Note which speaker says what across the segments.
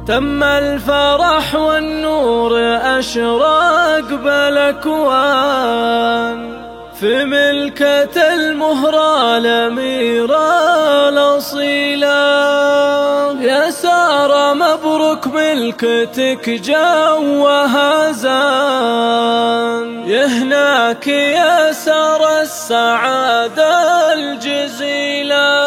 Speaker 1: تم الفرح والنور أشراق بالأكوان، في ملكة المهرة الأميرة الأصيلة. يا سارة مبروك ملكتك جوها زان، يهناك يا سارة السعادة الجزيلة.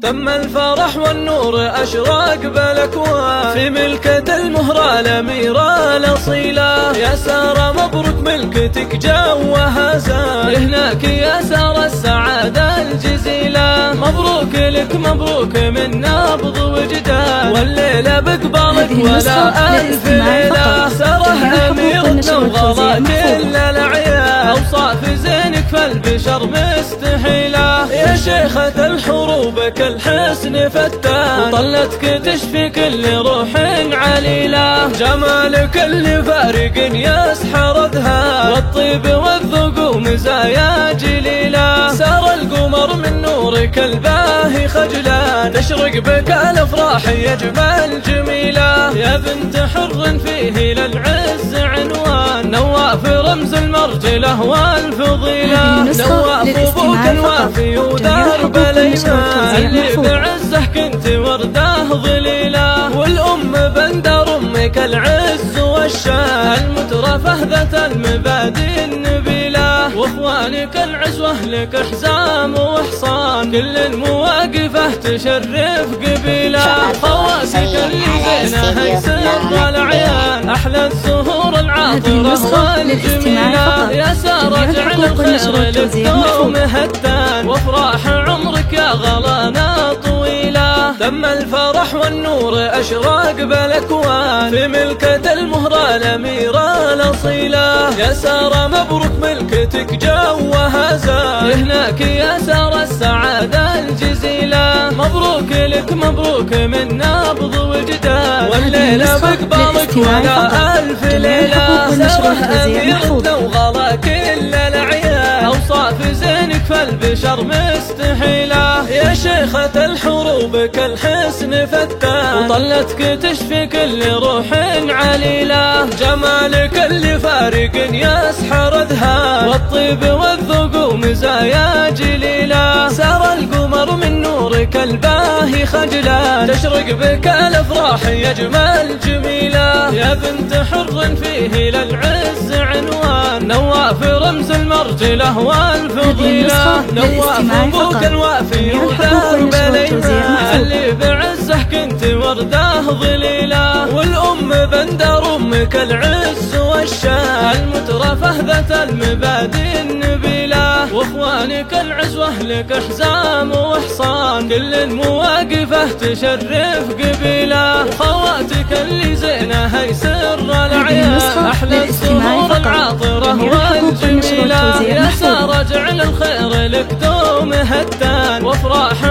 Speaker 1: تم الفرح والنور أشراق بالأكوان، في ملكة المهرة الأميرة الأصيلة. يا سارة مبروك ملكتك جوها زان، يهناك يا سارة السعادة الجزيلة. مبروك لك مبروك من نبض وجدان، والليلة بقبالك ولا ألف ليلة. سارة أميرتنا وغلا كل الأعيان، أوصاف زينك فالبشر مستحيلة. يا شيخة الحروب كالحسن فتان، وطلتك تشفي كل روح عليلة. جمالك اللي فارق يسحر أذهان، والطيب والذوق ومزايا جليلة. سار القمر من نورك الباهي خجلان، تشرق بك الأفراح يا جمال جميلة. يا بنت حر فيه للعز عنوان، نواف رمز المرجلة والفضيلة. نواف أبوك الوافي ودرب الأيمان، اللي بعزه كنت وردة ظليلة. والأم بندر أمك العز والشان، المترفة ذات المبادئ النبيلة. واخوانك العزوة لك حزام وحصان، كل المواقفه تشرف قبيلة. خواتك اللي زينها يسر العيان، أحلى الزهور العاطرة والجميلة. يا سارة جعل الخير لك دوم هتان، وافراح عمرك يا غلانا طويلة. تم الفرح والنور أشراق بالأكوان، في ملكة المهرة الأميرة الأصيلة. يا سارة مبروك ملكتك جوها زان، يهناك يا سارة السعادة الجزيلة. مبروك لك مبروك من نبض وجدان، والليلة بقبالك ولا ألف ليلة. سارة أميرتنا وغلا كل الأعيان، أوصاف زينك فالبشر مستحيلة. يا شيخة الحروب كالحسن فتان، وطلتك تشفي كل روح عليلة. جمالك اللي فارق يسحر أذهان، والطيب والذوق ومزايا جليلة. سار القمر من نورك الباهي خجلان، تشرق بك الأفراح يا جمال جميلة. يا بنت حر فيه للعز عنوان، نواف رمز المرجلة والفضيلة. نواف أبوك الوافي ودرب الأيمان، اللي بعزه كنت وردة ظليلة. والأم بندر أمك العز والشان، المترفة ذات المبادئ النبيلة. واخوانك العزوة لك حزام وحصان، كل المواقفه تشرف قبيلة. وخواتك اللي زينها يسر العيان، أحلى الزهور العاطرة والجميلة. يا سارة جعل الخير لك دوم هتان، وافراح